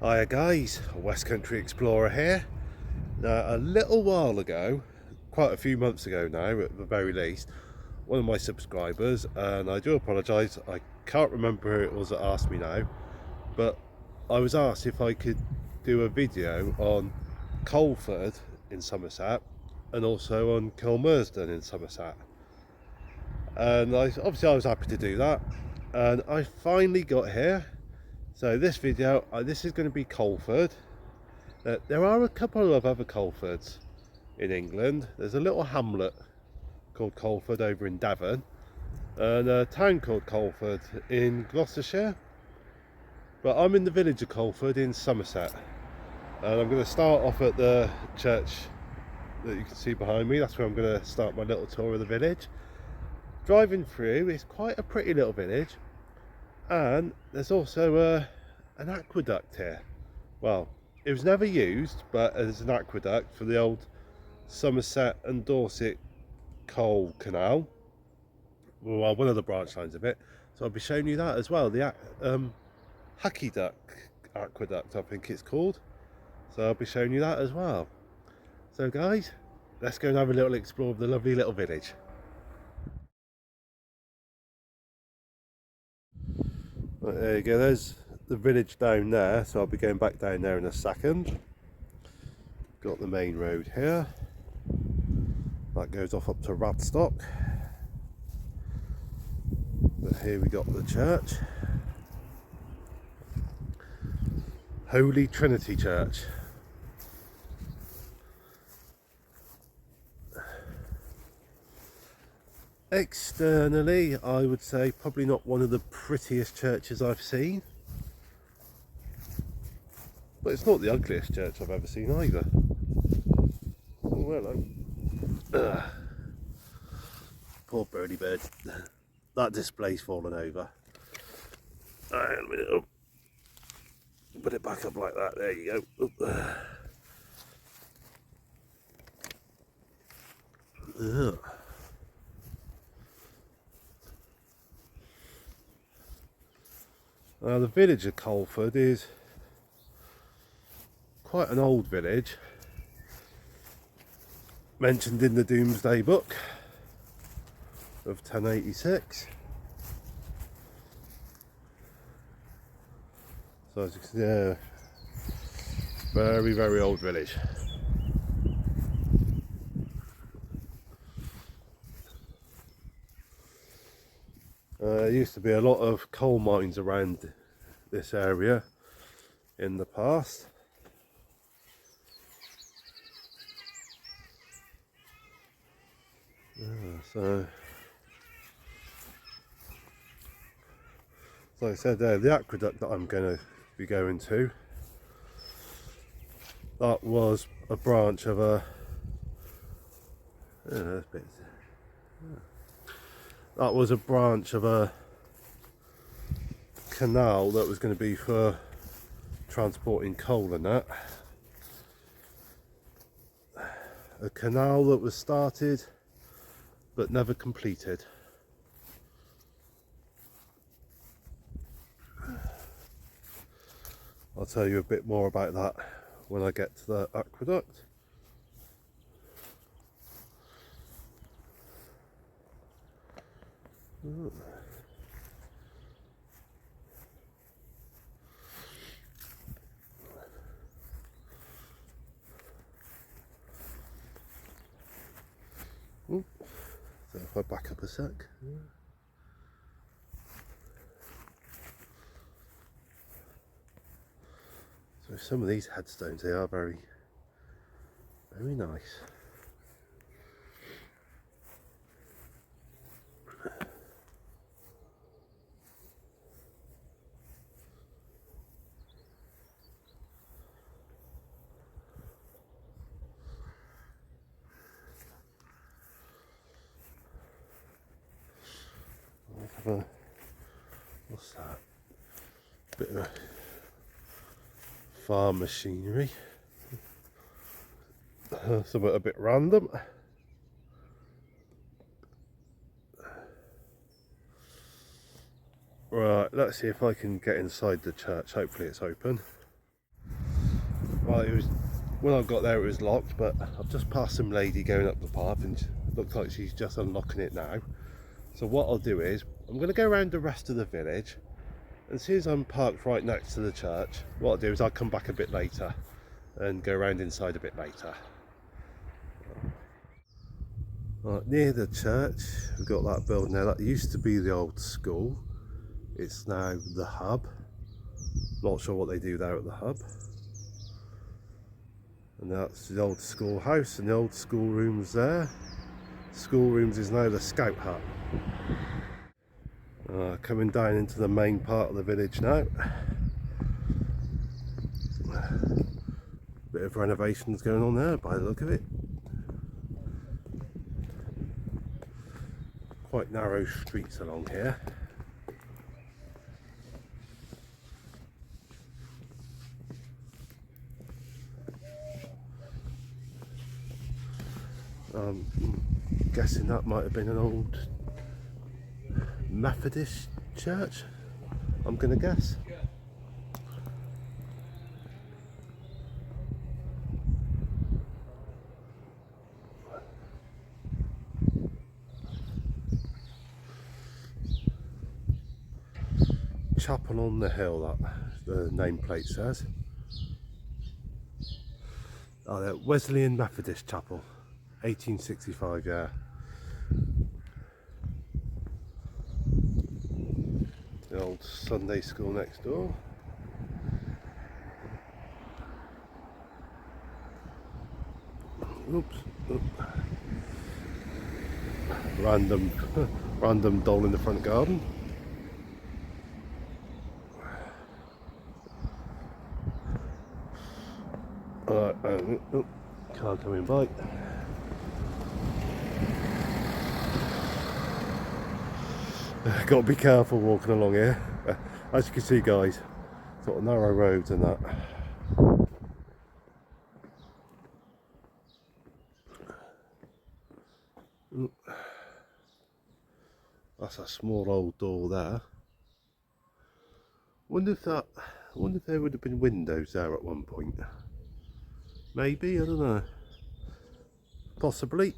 Hiya guys, West Country Explorer here. Now a little while ago, quite a few months ago now at the very least, one of my subscribers, and I do apologise, I can't remember who it was that asked me now, but I was asked if I could do a video on Coleford in Somerset and also on Kilmersdon in Somerset. And obviously I was happy to do that, and I finally got here. So this video, this is going to be Coleford. There are a couple of other Colfords in England. There's a little hamlet called Coleford over in Devon, and a town called Coleford in Gloucestershire. But I'm in the village of Coleford in Somerset, and I'm going to start off at the church that you can see behind me. That's where I'm going to start my little tour of the village. Driving through, it's quite a pretty little village, and there's also an aqueduct here. Well, it was never used, but as an aqueduct for the old Somerset and Dorset coal canal. Well, one of the branch lines of it. So I'll be showing you that as well. The Huckyduck aqueduct, I think it's called. So I'll be showing you that as well. So guys, let's go and have a little explore of the lovely little village. Right, there you go, there's the village down there, so I'll be going back down there in a second. Got the main road here. That goes off up to Radstock. But here we got the church. Holy Trinity Church. Externally, I would say probably not one of the prettiest churches I've seen. But it's not the ugliest church I've ever seen either. Oh, hello. Poor birdie bird. That display's fallen over. Alright, let me put it back up like that. There you go. Now the village of Coleford is quite an old village, mentioned in the Domesday Book of 1086. So as you can see, very, very old village. There used to be a lot of coal mines around this area in the past. So like I said there, the aqueduct that I'm going to be going to, that was a branch of a that was a branch of a canal that was going to be for transporting coal and that. A canal that was started but never completed. I'll tell you a bit more about that when I get to the aqueduct. So if I back up a sec. So some of these headstones, they are very, very nice. What's that? Bit of farm machinery. Something a bit random. Right, let's see if I can get inside the church. Hopefully it's open. Well, it was when I got there it was locked, but I've just passed some lady going up the path and it looks like she's just unlocking it now. So what I'll do is I'm going to go around the rest of the village, and as soon as I'm parked right next to the church, what I'll do is I'll come back a bit later and go around inside a bit later. Right, near the church we've got that building there. That used to be the old school. It's now the hub. Not sure what they do there at the hub. And that's the old schoolhouse and the old schoolrooms there. Schoolrooms is now the scout hut. Coming down into the main part of the village now. Bit of renovations going on there by the look of it. Quite narrow streets along here. Guessing that might have been an old Methodist church, I'm gonna guess. Chapel on the Hill, that the nameplate says. Oh, the Wesleyan Methodist Chapel, 1865, yeah. The old Sunday school next door. Oops. Oop. Random doll in the front garden. Car coming by. Got to be careful walking along here. As you can see, guys, sort of narrow roads and that. That's a small old door there. Wonder if there would have been windows there at one point. Maybe, I don't know. Possibly.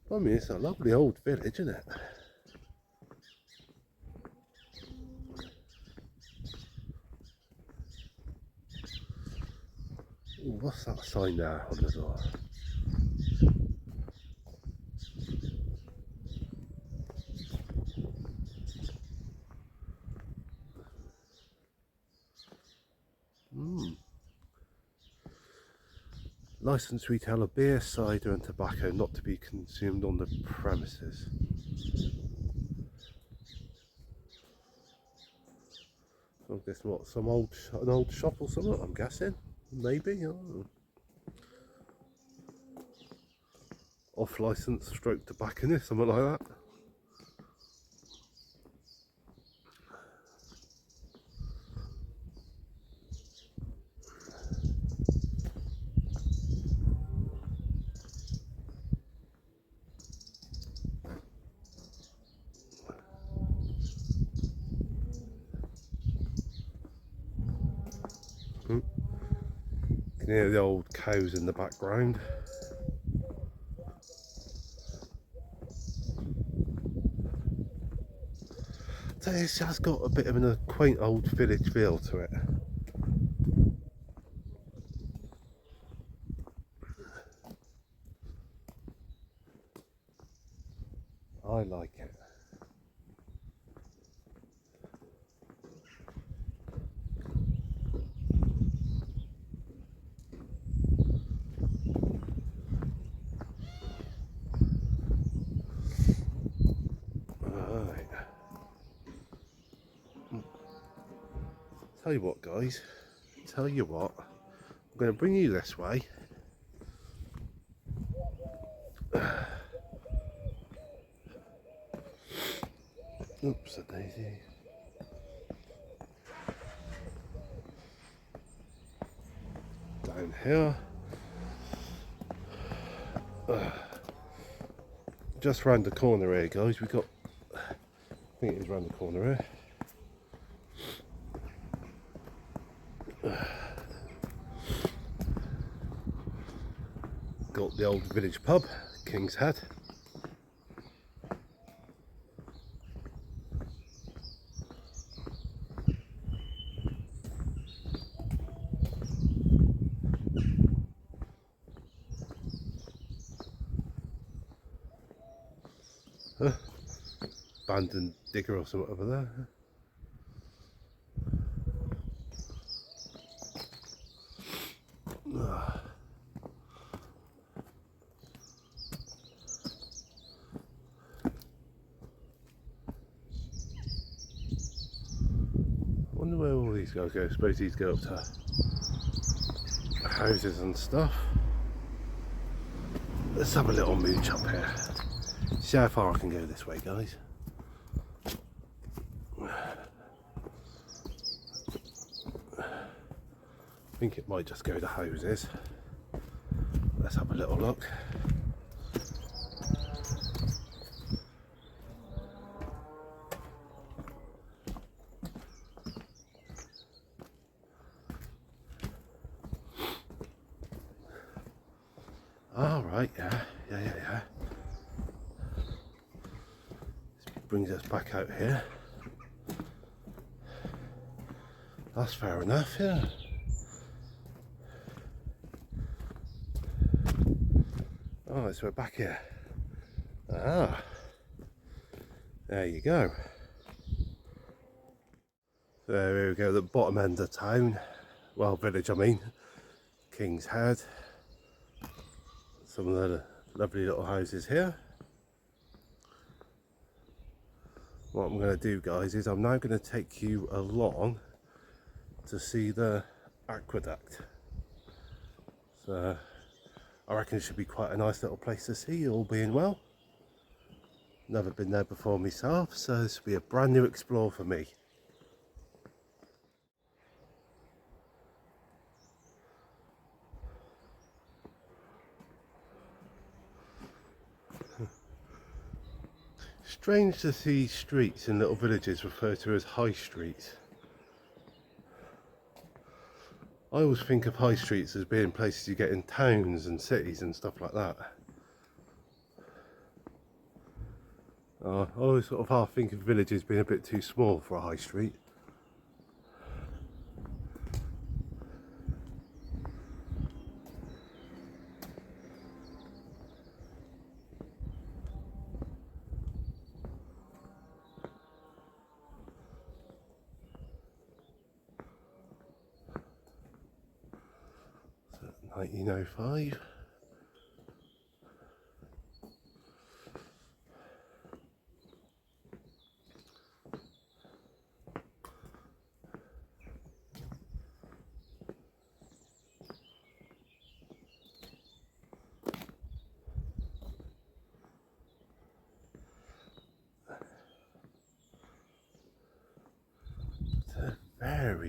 I mean, it's a lovely old village, isn't it? Ooh, what's that sign there on the door? Licensed retailer, beer, cider and tobacco not to be consumed on the premises. I guess what, an old shop or something, I'm guessing. Maybe, I don't know. Off license stroke tobacconist, something like that. You can hear the old cows in the background. So this has got a bit of a quaint old village feel to it. I like it. Tell you what, guys, I'm going to bring you this way. Oops, a daisy. Down here. just round the corner here, guys. We got, I think it is round the corner here. Got the old village pub, King's Head. Abandoned digger or something over there. I wonder where all these guys go. I suppose these go up to houses and stuff. Let's have a little mooch up here. See how far I can go this way, guys. I think it might just go to houses. Let's have a little look. All right, yeah. This brings us back out here. That's fair enough, yeah. Oh, so we're back here. Ah, there you go. So here we go, the bottom end of town. Well, village, I mean. King's Head. Some of the lovely little houses here. What I'm going to do, guys, is I'm now going to take you along to see the aqueduct. So I reckon it should be quite a nice little place to see, all being well. Never been there before myself, so this will be a brand new explore for me. Strange to see streets in little villages referred to as high streets. I always think of high streets as being places you get in towns and cities and stuff like that. I always sort of half think of villages being a bit too small for a high street. So 1905.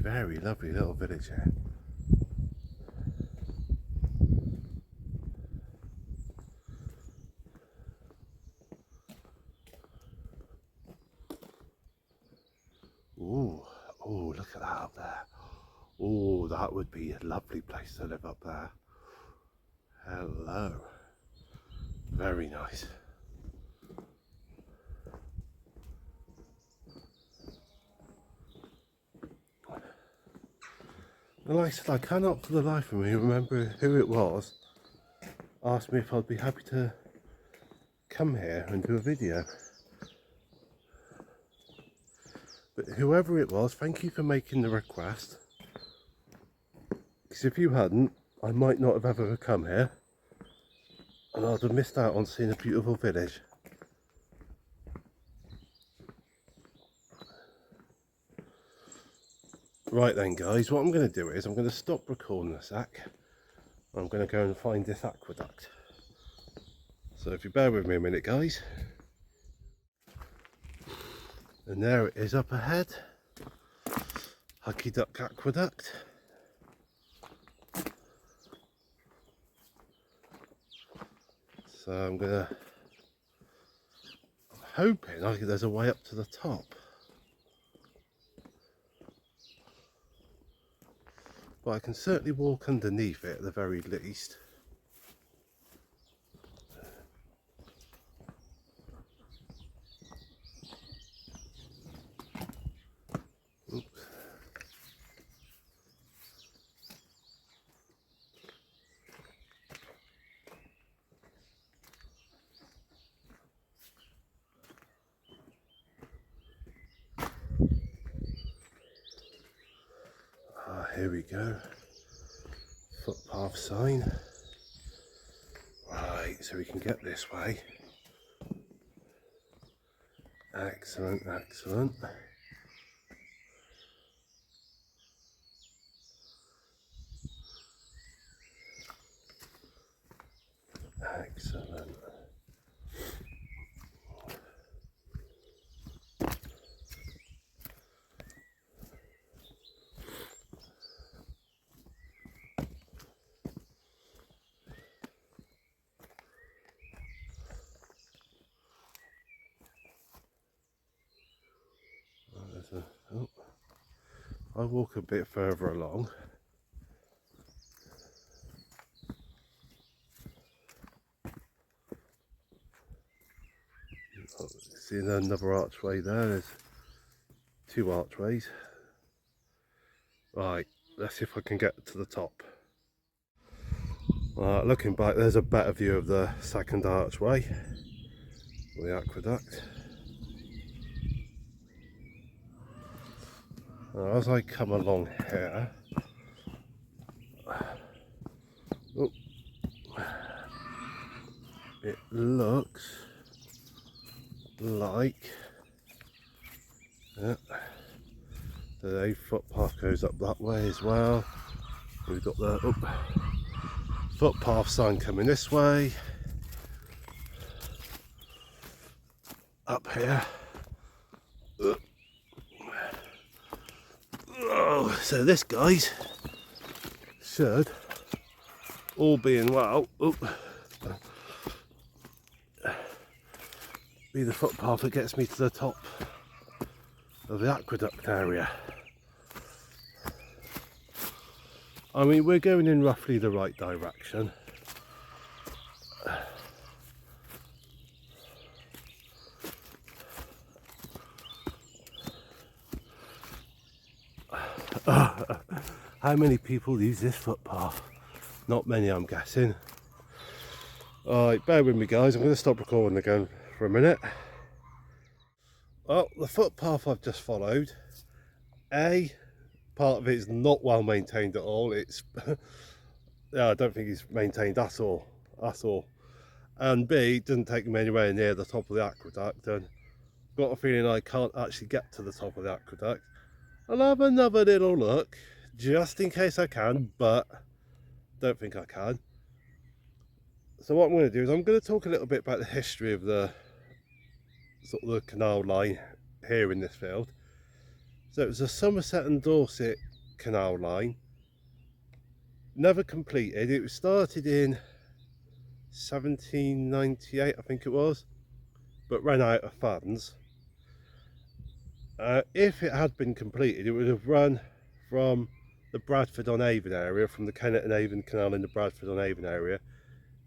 Very lovely little village here. Ooh, look at that up there. Oh, that would be a lovely place to live up there. Hello. Very nice. And like I said, I cannot for the life of me remember who it was asked me if I'd be happy to come here and do a video. But whoever it was, thank you for making the request. Because if you hadn't, I might not have ever come here. And I'd have missed out on seeing a beautiful village. Right then, guys, what I'm going to do is I'm going to stop recording a sec. I'm going to go and find this aqueduct. So if you bear with me a minute, guys. And there it is up ahead. Huckyduck Aqueduct. So I'm going to hoping there's a way up to the top. But I can certainly walk underneath it at the very least. Oops. Here we go. Footpath sign. Right, so we can get this way. Excellent, excellent. Excellent. Oh, I walk a bit further along. Oh, see another archway there. There's two archways. Right, let's see if I can get to the top. Looking back, there's a better view of the second archway, the aqueduct. As I come along here, oh, it looks like the footpath goes up that way as well. We've got the footpath sign coming this way. Up here. Oh, so this, guys, should, all being well, be the footpath that gets me to the top of the aqueduct area. I mean, we're going in roughly the right direction. How many people use this footpath? Not many, I'm guessing. Alright, bear with me, guys. I'm going to stop recording again for a minute. Well, the footpath I've just followed, part of it is not well maintained at all. It's yeah, I don't think it's maintained at all. And B, it doesn't take me anywhere near the top of the aqueduct, and I've got a feeling I can't actually get to the top of the aqueduct. I'll have another little look just in case I can, but don't think I can. So what I'm going to do is I'm going to talk a little bit about the history of the sort of the canal line here in this field. So it was a Somerset and Dorset canal line, never completed. It was started in 1798, I think it was, but ran out of funds. If it had been completed, it would have run from the Bradford on Avon area, from the Kennet and Avon Canal in the Bradford on Avon area,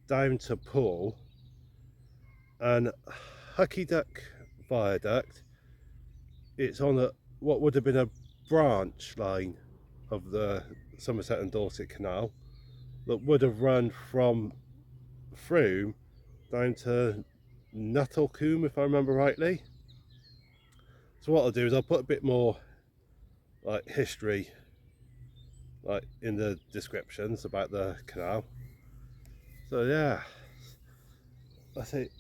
down to Poole, and Huckyduck viaduct. It's on what would have been a branch line of the Somerset and Dorset Canal that would have run from Frome down to Nettlebridge, if I remember rightly. So what I'll do is I'll put a bit more like history like in the descriptions about the canal. So yeah, I think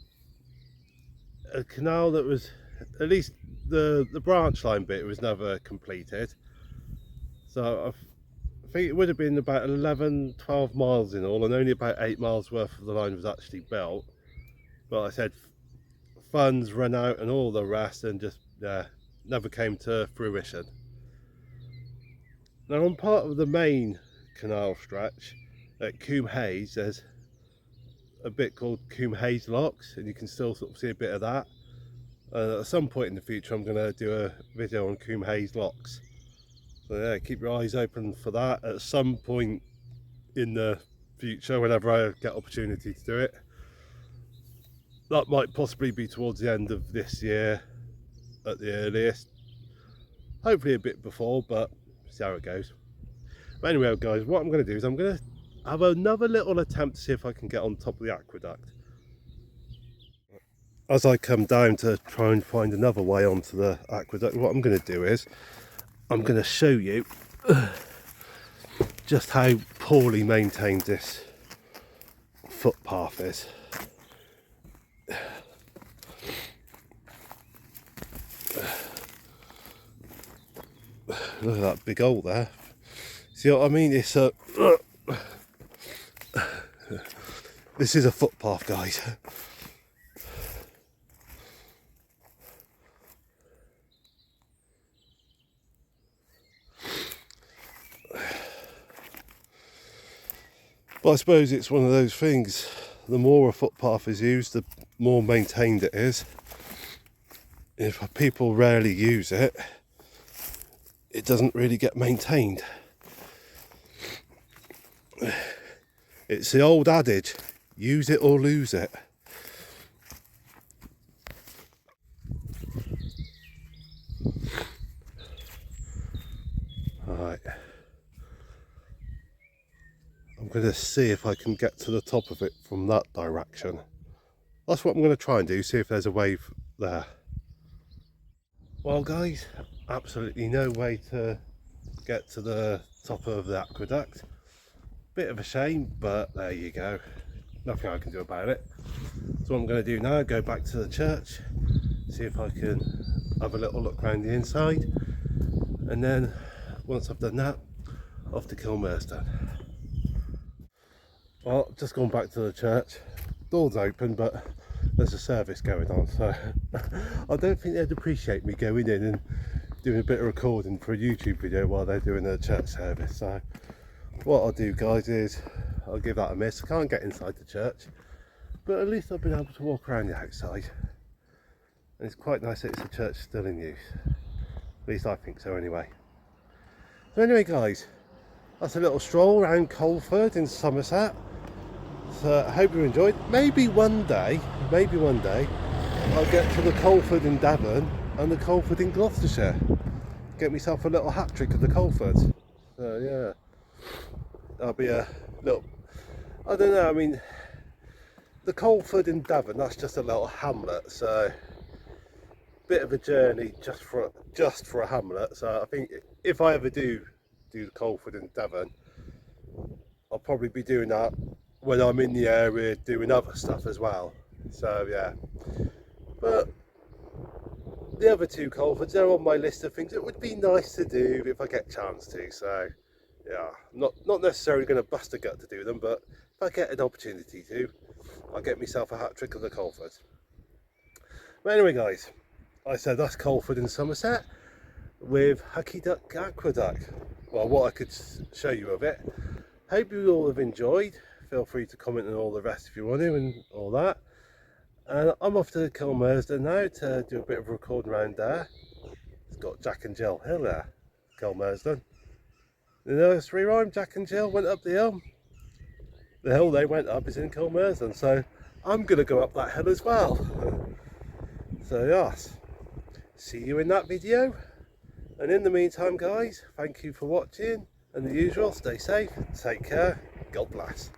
a canal that was, at least the branch line bit was never completed. So I think it would have been about 11-12 miles in all, and only about 8 miles worth of the line was actually built. But like I said, funds ran out and all the rest, and just never came to fruition. Now, on part of the main canal stretch at Coombe Hayes, there's a bit called Coombe Hayes Locks, and you can still sort of see a bit of that. At some point in the future I'm going to do a video on Coombe Hayes locks. So yeah, keep your eyes open for that at some point in the future, whenever I get opportunity to do it. That might possibly be towards the end of this year at the earliest. Hopefully a bit before, but see how it goes. But anyway guys, what I'm going to do is I'm going to have another little attempt to see if I can get on top of the aqueduct. As I come down to try and find another way onto the aqueduct, what I'm going to do is I'm going to show you just how poorly maintained this footpath is. Look at that big hole there. See what I mean? It's a this is a footpath, guys. But I suppose it's one of those things, the more a footpath is used, the more maintained it is. If people rarely use it, it doesn't really get maintained. It's the old adage, use it or lose it. Alright. I'm going to see if I can get to the top of it from that direction. That's what I'm going to try and do, see if there's a wave there. Well guys, absolutely no way to get to the top of the aqueduct. Bit of a shame, but there you go. Nothing I can do about it. So what I'm going to do now, go back to the church, see if I can have a little look around the inside, and then once I've done that, off to Kilmersdon. Well, just gone back to the church. Door's open, but there's a service going on, so I don't think they'd appreciate me going in and doing a bit of recording for a YouTube video while they're doing a church service. So what I'll do guys is I'll give that a miss. I can't get inside the church, but at least I've been able to walk around the outside, and it's quite nice that it's a church still in use. At least I think so anyway. So anyway guys, that's a little stroll around Coleford in Somerset. So I hope you enjoyed. Maybe one day I'll get to the Coleford in Devon and the Coleford in Gloucestershire. Get myself a little hat trick of the Coleford. So yeah, that'll be a little, I don't know, I mean, the Coleford in Devon, that's just a little hamlet, so bit of a journey just for a hamlet. So I think if I ever do the Coleford in Devon, I'll probably be doing that when I'm in the area doing other stuff as well. So yeah, but the other two Colfords, they're on my list of things it would be nice to do if I get a chance to. So yeah, not necessarily going to bust a gut to do them, but if I get an opportunity to, I'll get myself a hat trick of the Colford. But anyway guys, I said that's Coleford in Somerset with Huckyduck Aqueduct. Well, what I could show you of it. Hope you all have enjoyed. Feel free to comment on all the rest if you want to and all that. And I'm off to Kilmersdon now to do a bit of recording around there. It's got Jack and Jill Hill there, Kilmersdon. The nursery rhyme, Jack and Jill went up the hill. The hill they went up is in Kilmersdon, so I'm going to go up that hill as well. So yes, see you in that video. And in the meantime guys, thank you for watching, and the usual, stay safe, take care, God bless.